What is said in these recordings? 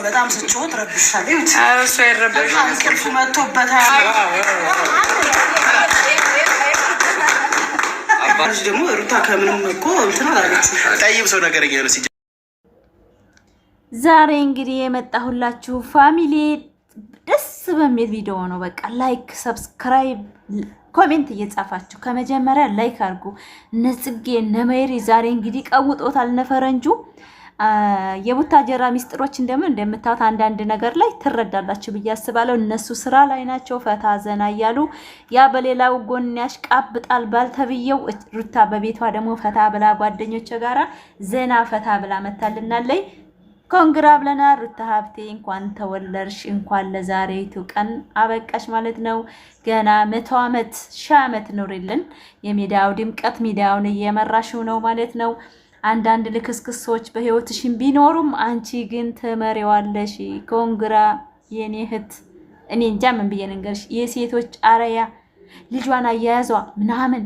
በጣም ስጮት ረብሻል። እሱ አይረበሽም። እንቅልፍ መጥቶበታል። አባሽ ደግሞ ሩታ ከምንም እኮ እንትን አላለች። ጠይብ ሰው ነገረኛ ነው። ዛሬ እንግዲህ የመጣሁላችሁ ፋሚሊ ደስ በሚል ቪዲዮ ነው። በቃ ላይክ፣ ሰብስክራይብ፣ ኮሜንት እየጻፋችሁ ከመጀመሪያ ላይክ አድርጉ። ነጽጌ ነመይሪ ዛሬ እንግዲህ ቀውጦታል ነፈረንጁ። የቡታጀራ ሚስጥሮች እንደምታዩት አንዳንድ ነገር ላይ ትረዳላችሁ ብዬ አስባለሁ። እነሱ ስራ ላይ ናቸው፣ ፈታ ዘና እያሉ ያ በሌላው ጎን ያሽቃብጣል ባልተብየው። ሩታ በቤቷ ደግሞ ፈታ ብላ ጓደኞቿ ጋራ ዘና ፈታ ብላ መታልናለይ። ኮንግራ ብለናል። ሩታ ሀብቴ እንኳን ተወለድሽ፣ እንኳን ለዛሬቱ ቀን አበቃሽ ማለት ነው። ገና 100 ዓመት 1000 ዓመት ኑሪልን። የሚዲያው ድምቀት ሚዲያውን እየመራሽው ነው ማለት ነው። አንዳንድ ልክስክሶች በህይወትሽን ቢኖሩም አንቺ ግን ትመሪዋለሽ። ኮንግራ የኔ እህት። እኔ እንጃ ምን ብዬ ልንገርሽ። የሴቶች አረያ ልጇን አያያዟ ምናምን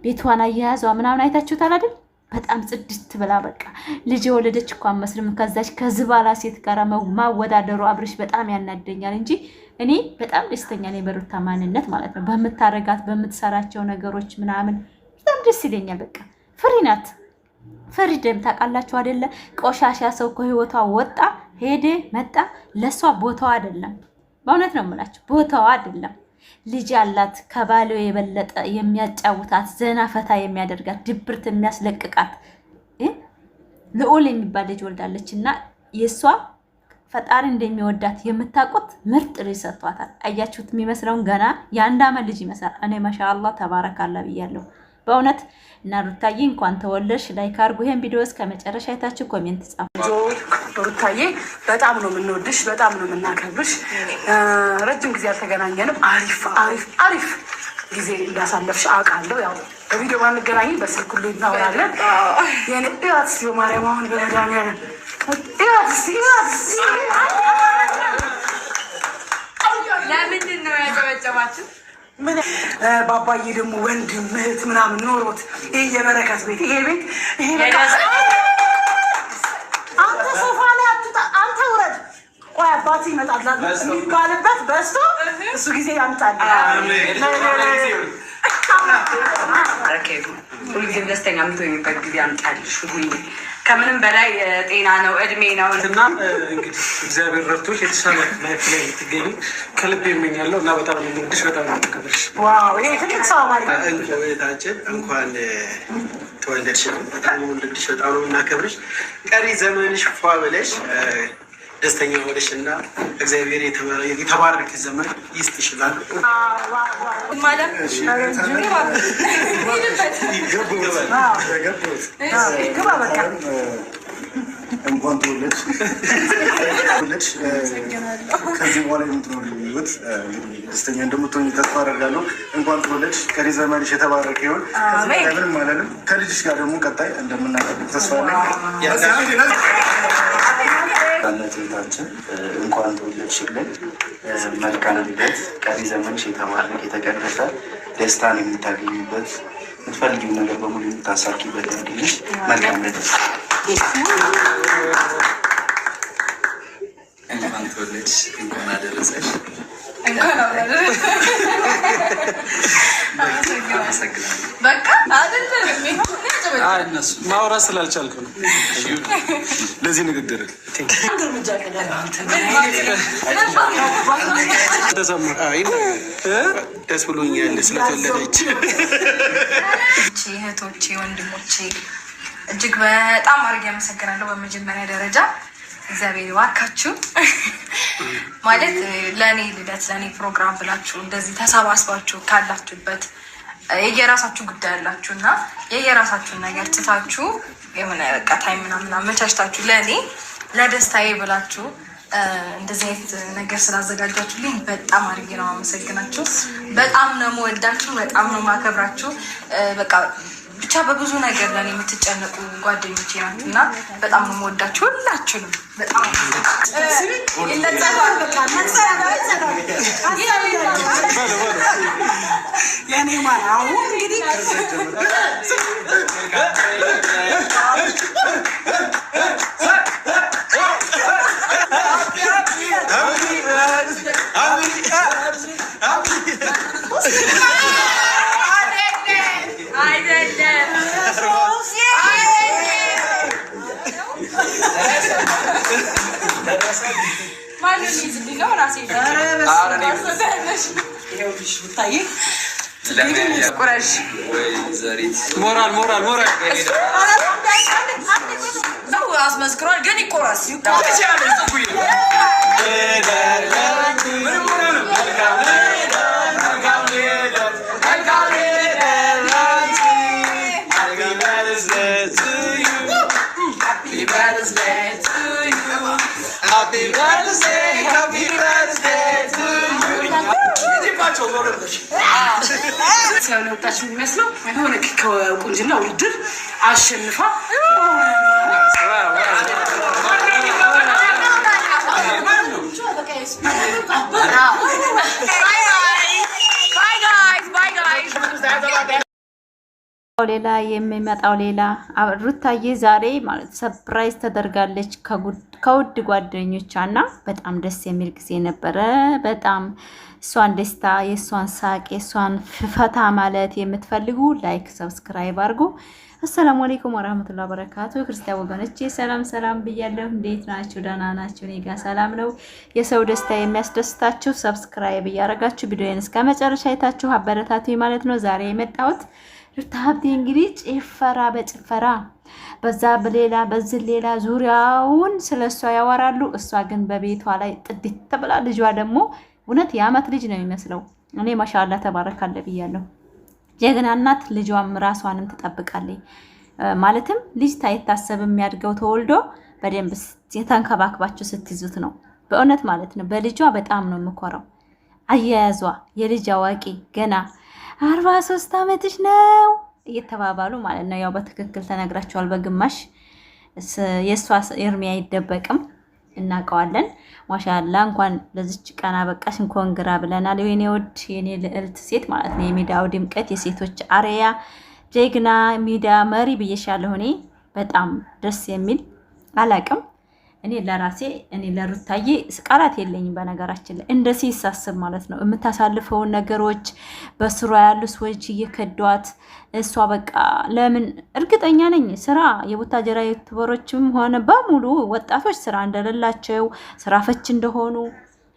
ቤቷን አያያዟ ምናምን አይታችሁታል አይደል? በጣም ጽድት ብላ በቃ ልጅ የወለደች እኮ መስልም ከዛች ከዝባላ ሴት ጋር ማወዳደሩ አብርሽ በጣም ያናደኛል እንጂ እኔ በጣም ደስተኛ ነኝ በሩታ ማንነት ማለት ነው። በምታረጋት በምትሰራቸው ነገሮች ምናምን በጣም ደስ ይለኛል። በቃ ፍሪ ናት። ፍሪደም ታውቃላችሁ አይደለ? ቆሻሻ ሰው ከህይወቷ ወጣ ሄደ መጣ ለሷ ቦታው አይደለም። በእውነት ነው የምላችሁ ቦታው አይደለም። ልጅ ያላት ከባለው የበለጠ የሚያጫውታት ዘና ፈታ የሚያደርጋት ድብርት የሚያስለቅቃት ልዑል የሚባል ልጅ ወልዳለችና የሷ ፈጣሪ እንደሚወዳት የምታውቁት ምርጥ ልጅ ሰጥቷታል። አያችሁት? የሚመስለውን ገና የ1 ዓመት ልጅ ይመስላል። እኔ ማሻአላህ ተባረካላ ብያለሁ በእውነት። እና ሩታዬ እንኳን ተወለድሽ። ላይክ አድርጉ ይሄን ቪዲዮ እስከ መጨረሻ አይታችሁ ኮሜንት ጻፉ። ሩታዬ በጣም ነው የምንወድሽ፣ በጣም ነው የምናከብርሽ። ረጅም ጊዜ አልተገናኘንም። አሪፍ ጊዜ እንዳሳለፍሽ አውቃለሁ። ያው በቪዲዮ ማንገናኝ በስልክ ሁሉ እናወራለን። የኔ እያት በማርያም አሁን በመድኃኒዓለም ለምንድን ነው ያጨበጨባችሁ? ባባዬ ደግሞ ወንድም እህት ምናምን ኖሮት ይሄ የበረከት ቤት ይሄ በቃ አንተ ሶፋ ላይ አትጣ፣ አንተ ውረድ፣ ቆይ አባት ይመጣል የሚባልበት በስቶ እሱ ጊዜ ያምጣል። ሁልጊዜም ደስተኛ የምትሆኝበት ጊዜ ያምጣልሽ። ከምንም በላይ ጤና ነው፣ እድሜ ነው እና እንግዲህ እግዚአብሔር ረድቶሽ የተሻለ ላይፍ ላይ ልትገኙ ከልብ የምኛለሁ እና በጣም ልንወድሽ፣ በጣም ልንከብርሽ። ይሄ ትልቅ ሰው ማለት እንቆይታችን እንኳን ተወለድሽ፣ በጣም ልንወድሽ፣ በጣም ነው እናከብርሽ። ቀሪ ዘመንሽ ፏ ብለሽ ደስተኛ ሆነሽ እና እግዚአብሔር የተባረከ ዘመን ይስጥሽ ይላል ማለት እንኳን ተወለድሽ። ከዚህ በኋላ የምትኖር ህይወት ደስተኛ እንደምትሆኝ ተስፋ አደርጋለሁ። እንኳን ተወለድሽ። ቀሪ ዘመንሽ የተባረከ ይሁን። ምንም አለንም። ከልጅሽ ጋር ደግሞ ቀጣይ እንደምናደርግ ተስፋ አለኝ። እናታችን እንኳን ተወለድሽልን። መልካም ልደት። ቀሪ ዘመንሽ የተባረከ የተቀደሰ ደስታን የምታገኙበት የምትፈልጊው ነገር በሙሉ የምታሳኪበት እንዲልሽ መልካም ልደት። እንኳን ተወለድሽ፣ እንኳን አደረሰሽ። በቃ እነሱ ማውራት ስላልቻልኩ ነው ለዚህ ንግግር ደስ ብሎኛል ስለተወለደች። እህቶቼ፣ ወንድሞቼ እጅግ በጣም አድርጌ አመሰግናለሁ። በመጀመሪያ ደረጃ እግዚአብሔር ይባርካችሁ። ማለት ለእኔ ልደት ለእኔ ፕሮግራም ብላችሁ እንደዚህ ተሰባስባችሁ ካላችሁበት የየራሳችሁ ጉዳይ ያላችሁ እና የየራሳችሁን ነገር ትታችሁ የሆነ በቃ ታይም ምናምን አመቻችታችሁ ለእኔ ለደስታዬ ብላችሁ እንደዚህ አይነት ነገር ስላዘጋጃችሁልኝ በጣም አድርጌ ነው አመሰግናችሁ። በጣም ነው የምወዳችሁ፣ በጣም ነው የማከብራችሁ። በቃ ብቻ በብዙ ነገር ለኔ የምትጨነቁ ጓደኞቼ ናችሁ እና በጣም ነው የምወዳችሁ ሁላችሁንም። በጣም ማር አሁን እንግዲህ ሞራል አስመስክሯል ግን ይቆራስ ስለወጣች የሚመስለው የሆነ ከቁንጅና ውድድር አሸንፋ ሌላ የሚመጣው ሌላ። ሩታዬ ዛሬ ማለት ሰርፕራይዝ ተደርጋለች ከውድ ጓደኞቿ እና በጣም ደስ የሚል ጊዜ ነበረ። በጣም እሷን ደስታ፣ የእሷን ሳቅ፣ የእሷን ፈታ ማለት የምትፈልጉ ላይክ ሰብስክራይብ አድርጉ። አሰላሙ አለይኩም ወራህመቱላሂ ወበረካቱ። ክርስቲያን ወገኖቼ ሰላም ሰላም ብያለሁ። እንዴት ናችሁ? ደህና ናችሁ? እኔ ጋር ሰላም ነው። የሰው ደስታ የሚያስደስታችሁ ሰብስክራይብ እያደረጋችሁ ቪዲዮን እስከ መጨረሻ አይታችሁ አበረታቱኝ ማለት ነው። ዛሬ የመጣሁት ሩታ ሀብቴ እንግዲህ ጭፈራ በጭፈራ በዛ በሌላ በዚህ ሌላ ዙሪያውን ስለሷ ያወራሉ። እሷ ግን በቤቷ ላይ ጥድት ተብላ፣ ልጇ ደግሞ እውነት የአመት ልጅ ነው የሚመስለው። እኔ ማሻአላ ተባረካለ ብያለሁ። ጀግና እናት ልጇም ራሷንም ትጠብቃለች። ማለትም ልጅ ታይታሰብ የሚያድገው ተወልዶ በደንብ የተንከባክባችሁ ስትይዙት ነው። በእውነት ማለት ነው። በልጇ በጣም ነው የምኮራው። አያያዟ የልጅ አዋቂ ገና 43 ዓመትሽ ነው እየተባባሉ ማለት ነው። ያው በትክክል ተነግራቸዋል። በግማሽ የእሷ እርሜ አይደበቅም፣ እናውቀዋለን። ማሻአላ እንኳን ለዚች ቀን አበቃሽ፣ እንኳን ግራ ብለናል። የኔ ወድ የኔ ልዕልት ሴት ማለት ነው። የሚዲያው ድምቀት፣ የሴቶች አርያ፣ ጀግና ሚዲያ መሪ ብዬሻለሁ። እኔ በጣም ደስ የሚል አላቅም። እኔ ለራሴ ለሩታዬ ቃላት የለኝም። በነገራችን ላይ እንደዚህ ይሳስብ ማለት ነው። የምታሳልፈውን ነገሮች በስሯ ያሉ ሰዎች እየከዷት እሷ በቃ ለምን እርግጠኛ ነኝ ስራ የቡታጀራ ዩቲዩበሮችም ሆነ በሙሉ ወጣቶች ስራ እንደሌላቸው፣ ስራ ፈች እንደሆኑ፣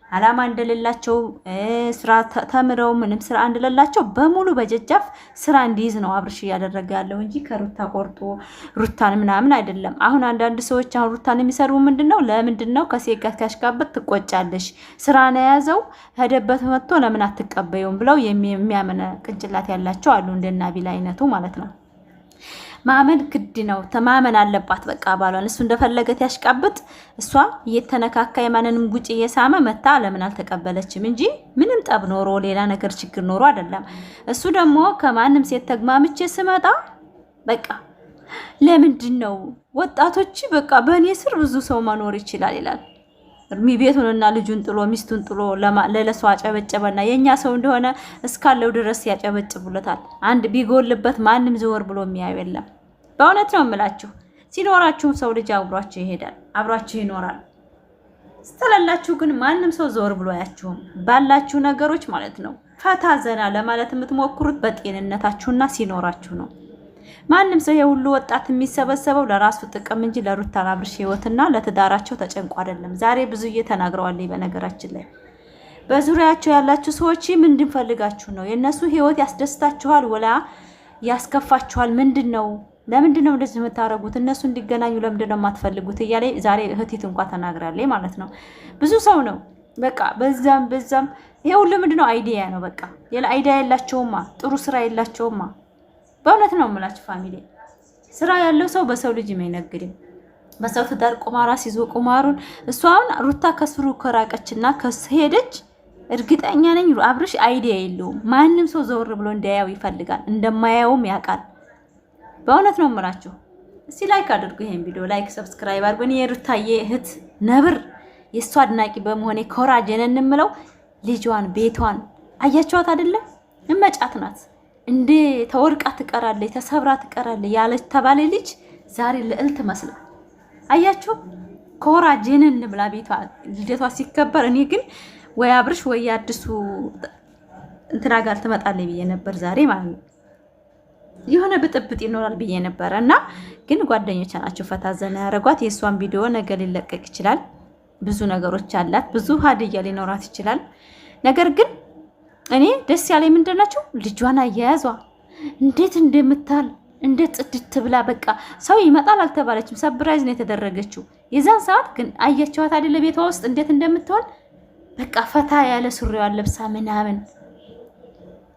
አላማ እንደሌላቸው፣ ስራ ተምረው ምንም ስራ እንደሌላቸው በሙሉ በጀጃፍ ስራ እንዲይዝ ነው አብርሽ እያደረገ ያለው እንጂ ከሩታ ቆርጦ ሩታን ምናምን አይደለም። አሁን አንዳንድ ሰዎች አሁን ሩታን የሚሰሩ ምንድነው ለምንድነው ከሴት ጋር ካሽካበት ትቆጫለሽ፣ ስራ ነው የያዘው ሄደበት መጥቶ ለምን አትቀበዩም ብለው የሚያመነ ቅንጭላት ያላቸው አሉ። እንደና ቢላ አይነቱ ማለት ነው። ማመን ግድ ነው። ተማመን አለባት። በቃ ባሏን እሱ እንደፈለገት ያሽቃብጥ፣ እሷ እየተነካካ የማንንም ጉጭ እየሳመ መታ ለምን አልተቀበለችም እንጂ ምንም ጠብ ኖሮ ሌላ ነገር ችግር ኖሮ አይደለም። እሱ ደግሞ ከማንም ሴት ተግማምቼ ስመጣ በቃ ለምንድን ነው ወጣቶች በቃ በእኔ ስር ብዙ ሰው መኖር ይችላል ይላል። ቤቱንና ልጁን ጥሎ ሚስቱን ጥሎ ለለሷ አጨበጨበና የኛ ሰው እንደሆነ እስካለው ድረስ ያጨበጭቡለታል። አንድ ቢጎልበት ማንም ዘወር ብሎ የሚያዩ የለም። በእውነት ነው የምላችሁ። ሲኖራችሁ ሰው ልጅ አብሯችሁ ይሄዳል፣ አብሯችሁ ይኖራል። ስተላላችሁ ግን ማንም ሰው ዘወር ብሎ አያችሁም። ባላችሁ ነገሮች ማለት ነው ፈታ ዘና ለማለት የምትሞክሩት በጤንነታችሁና ሲኖራችሁ ነው። ማንም ሰው የሁሉ ወጣት የሚሰበሰበው ለራሱ ጥቅም እንጂ ለሩታ አብርሽ ህይወትና ለትዳራቸው ተጨንቆ አይደለም። ዛሬ ብዙ እየተናግረዋል። በነገራችን ላይ በዙሪያቸው ያላችሁ ሰዎች ምን እንድንፈልጋችሁ ነው? የነሱ ህይወት ያስደስታችኋል ወላ ያስከፋችኋል? ምንድነው? ለምንድነው እንደዚህ የምታረጉት? እነሱ እንዲገናኙ ለምንድነው የማትፈልጉት? እያለ ዛሬ እህቲት እንኳን ተናግራለች ማለት ነው። ብዙ ሰው ነው በቃ በዛም ይሄ ሁሉ ምንድነው? አይዲያ ነው። በቃ ሌላ አይዲያ የላቸውማ፣ ጥሩ ስራ የላቸውማ። በእውነት ነው የምላችሁ ፋሚሊ፣ ስራ ያለው ሰው በሰው ልጅ አይነግድም። በሰው ትዳር ቁማራ ሲዞ ቁማሩን እሷን ሩታ ከስሩ ከራቀችና ከሄደች እርግጠኛ ነኝ አብርሽ አይዲያ የለውም። ማንም ሰው ዘወር ብሎ እንዲያያው ይፈልጋል፣ እንደማያየውም ያውቃል። በእውነት ነው የምላችሁ። እስቲ ላይክ አድርጉ፣ ይሄን ቪዲዮ ላይክ ሰብስክራይብ አድርጉ። እኔ የሩታዬ እህት ነብር የሷ አድናቂ በመሆኔ ኮራጀን እንምለው ልጇን ቤቷን አያችኋት አይደለ? እመጫት ናት። እንዴ ተወርቃ ትቀራለች፣ ተሰብራ ትቀራለች ያለች ተባለ ልጅ ዛሬ ልዕልት መስላ አያችሁ። ኮራ ጀነን ብላ ቤቷ ልደቷ ሲከበር እኔ ግን ወይ አብርሽ ወይ አዲሱ እንትና ጋር ትመጣለች ብዬ ነበር ዛሬ ማለት ነው። የሆነ ብጥብጥ ይኖራል ብዬ ነበር እና ግን ጓደኞቿ ናቸው ፈታ ዘና ያረጓት። የእሷን ቪዲዮ ነገ ሊለቀቅ ይችላል። ብዙ ነገሮች አላት፣ ብዙ ሀዲያ ሊኖራት ይችላል። ነገር ግን እኔ ደስ ያለኝ ምንድናቸው ልጇን አያያዟ እንዴት እንደምታል እንዴት ጽድት ብላ በቃ ሰው ይመጣል አልተባለችም። ሰርፕራይዝ ነው የተደረገችው። የዛን ሰዓት ግን አያቸዋት አይደለ ቤቷ ውስጥ እንዴት እንደምትሆን በቃ ፈታ ያለ ሱሪዋን ለብሳ ምናምን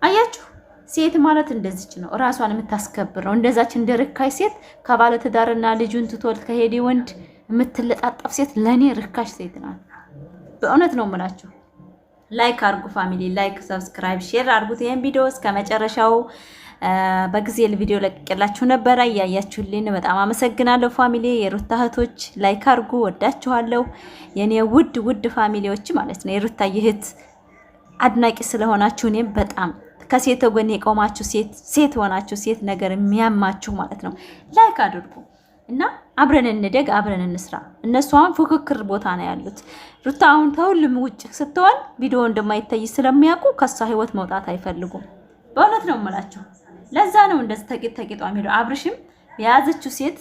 አያችሁ። ሴት ማለት እንደዚች ነው፣ ራሷን የምታስከብር ነው። እንደዛች እንደርካሽ ሴት ከባለ ትዳርና ልጁን ትቶል ከሄደ ወንድ የምትለጣጠፍ ሴት ለኔ ርካሽ ሴት ናት። በእውነት ነው የምላችሁ። ላይክ አርጉ ፋሚሊ፣ ላይክ ሰብስክራይብ፣ ሼር አርጉት ይሄን ቪዲዮ እስከ መጨረሻው። በጊዜ ለቪዲዮ ለቅቄላችሁ ነበር አያያችሁልኝ፣ በጣም አመሰግናለሁ ፋሚሊ። የሩታ እህቶች ላይክ አርጉ፣ ወዳችኋለሁ የኔ ውድ ፋሚሊዎች ማለት ነው። የሩታ እህት አድናቂ ስለሆናችሁ እኔም በጣም ከሴት ጎን የቆማችሁ ሴት ሆናችሁ ሴት ነገር የሚያማችሁ ማለት ነው ላይክ አድርጉ እና አብረን እንደግ፣ አብረን እንስራ። እነሱ አሁን ፉክክር ቦታ ነው ያሉት። ሩታ አሁን ተሁሉም ውጭ ስትሆን ቪዲዮ እንደማይታይ ስለሚያውቁ ከሷ ህይወት መውጣት አይፈልጉም። በእውነት ነው የምላችሁ። ለዛ ነው እንደዚህ ተቂጧ የሚለው። አብርሽም የያዘችው ሴት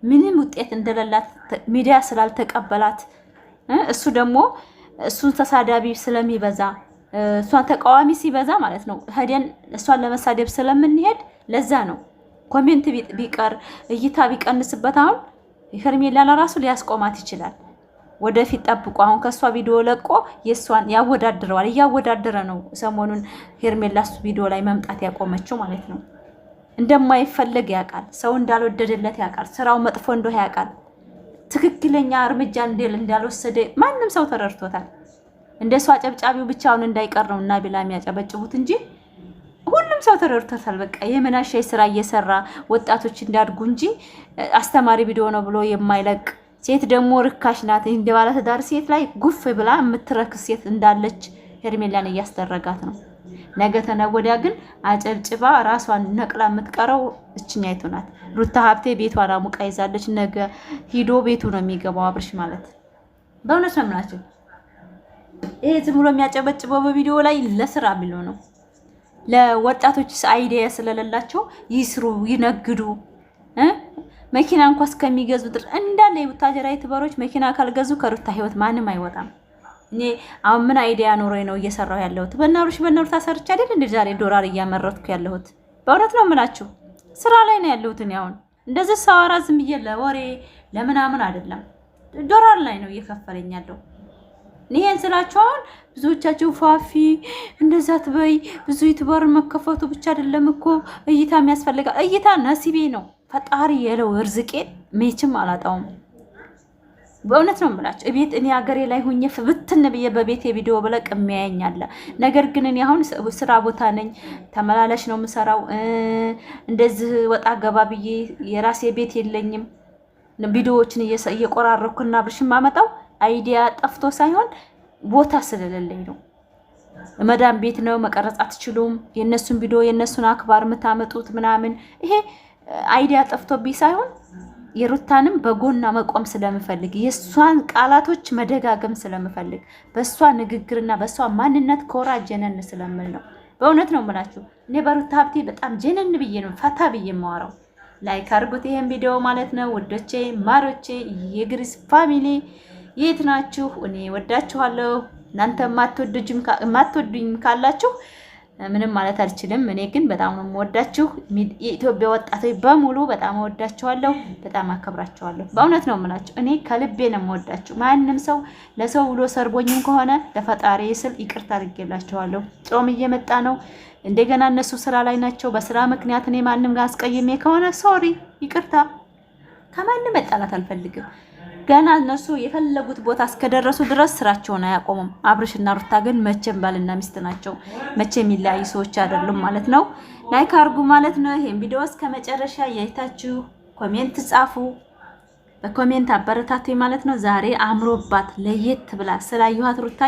ምንም ውጤት እንደሌላት ሚዲያ ስላልተቀበላት እሱ ደግሞ እሱን ተሳዳቢ ስለሚበዛ እሷን ተቃዋሚ ሲበዛ ማለት ነው ሄደን እሷን ለመሳደብ ስለምንሄድ ለዛ ነው ኮሜንት ቢቀር እይታ ቢቀንስበት አሁን ሄርሜላ ለራሱ ሊያስቆማት ይችላል። ወደፊት ጠብቁ። አሁን ከሷ ቪዲዮ ለቆ የሷን ያወዳድረዋል። እያወዳደረ ነው ሰሞኑን ሄርሜላ ቪዲዮ ላይ መምጣት ያቆመችው ማለት ነው። እንደማይፈልግ ያውቃል። ሰው እንዳልወደደለት ያውቃል። ስራው መጥፎ እንደሆነ ያውቃል። ትክክለኛ እርምጃ እንዳልወሰደ ማንም ሰው ተረድቶታል። እንደሷ አጨብጫቢው ብቻውን እንዳይቀር ነው እና ቢላ የሚያጨበጭቡት እንጂ ሁሉም ሰው ተረድቶታል። በቃ የመናሻይ ስራ እየሰራ ወጣቶች እንዳድጉ እንጂ አስተማሪ ቪዲዮ ነው ብሎ የማይለቅ ሴት ደግሞ ርካሽ ናት። እንደ ባለ ትዳር ሴት ላይ ጉፍ ብላ የምትረክስ ሴት እንዳለች ሄርሜላን እያስደረጋት ነው። ነገ ተነገ ወዲያ ግን አጨብጭባ ራሷን ነቅላ የምትቀረው እችኛይቱ ናት። ሩታ ሀብቴ ቤቷን አሙቃ ይዛለች። ነገ ሂዶ ቤቱ ነው የሚገባው አብርሽ ማለት በእውነት ነው የምላቸው። ይሄ ዝም ብሎ የሚያጨበጭበው በቪዲዮ ላይ ለስራ ብሎ ነው። ለወጣቶች አይዲያ ስለሌላቸው ይስሩ፣ ይነግዱ። መኪና እንኳን እስከሚገዙ ድረስ እንዳለ የቡታጀራ ዩቲዩበሮች መኪና ካልገዙ ከሩታ ህይወት ማንም አይወጣም። እኔ አሁን ምን አይዲያ ኖሮኝ ነው እየሰራው ያለሁት? በእናሩታ ሰርቻ አይደል እንደ ዛሬ ዶላር እያመረትኩ ያለሁት። በእውነት ነው የምላችሁ ስራ ላይ ነው ያለሁት። እኔ አሁን እንደዚህ ሳወራ ዝም ብዬ ለወሬ ለምናምን አይደለም፣ ዶላር ላይ ነው እየከፈለኝ ያለው። ይሄን ስላችሁ አሁን ብዙዎቻችሁ ፋፊ እንደዛ ትበይ ብዙ ዩቲዩበር መከፈቱ ብቻ አይደለም እኮ እይታ የሚያስፈልጋል። እይታ ነሲቤ ነው። ፈጣሪ የለው እርዝቄን መቼም አላጣውም። በእውነት ነው የምላችሁ። እቤት እኔ ሀገሬ ላይ ሆኜ ፍብትን ብዬ በቤት የቪዲዮ ብለቅ የሚያየኝ አለ። ነገር ግን እኔ አሁን ስራ ቦታ ነኝ፣ ተመላለሽ ነው የምሰራው። እንደዚህ ወጣ ገባ ብዬ የራሴ ቤት የለኝም። ቪዲዮዎችን እየቆራረኩና ብርሽ ማመጣው አይዲያ ጠፍቶ ሳይሆን ቦታ ስለሌለኝ ነው። መዳም ቤት ነው መቀረጽ አትችሉም። የነሱን ቪዲዮ የነሱን አክባር የምታመጡት ምናምን ይሄ አይዲያ ጠፍቶብኝ ሳይሆን የሩታንም በጎና መቆም ስለምፈልግ የሷን ቃላቶች መደጋገም ስለምፈልግ በሷ ንግግርና በሷ ማንነት ኮራ ጀነን ስለምል ነው። በእውነት ነው የምላችሁ። እኔ በሩታ ሀብቴ በጣም ጀነን ብዬ ነው ፈታ ብዬ የማወራው። ላይክ አድርጉት ይሄን ቪዲዮ ማለት ነው ውዶቼ፣ ማሮቼ፣ የግሪስ ፋሚሊ የት ናችሁ? እኔ ወዳችኋለሁ። እናንተ ማትወዱኝ ካላችሁ ምንም ማለት አልችልም። እኔ ግን በጣም ነው የምወዳችሁ። የኢትዮጵያ ወጣቶች በሙሉ በጣም ወዳችኋለሁ፣ በጣም አከብራችኋለሁ። በእውነት ነው የምላችሁ። እኔ ከልቤ ነው የምወዳችሁ። ማንንም ሰው ለሰው ብሎ ሰርቦኝም ከሆነ ለፈጣሪ ስል ይቅርታ አድርጌላችኋለሁ። ጾም እየመጣ ነው። እንደገና እነሱ ስራ ላይ ናቸው። በስራ ምክንያት እኔ ማንም ጋር አስቀይሜ ከሆነ ሶሪ፣ ይቅርታ። ከማንም መጣላት አልፈልግም። ገና እነሱ የፈለጉት ቦታ እስከደረሱ ድረስ ስራቸውን አያቆሙም። አብርሽና ሩታ ግን መቼም ባልና ሚስት ናቸው። መቼም የሚለያዩ ሰዎች አይደሉም ማለት ነው። ላይክ አድርጉ ማለት ነው። ይሄን ቪዲዮ እስከ መጨረሻ ያይታችሁ ኮሜንት ጻፉ። በኮሜንት አበረታቱኝ ማለት ነው። ዛሬ አምሮባት ለየት ብላ ስላየኋት ሩታ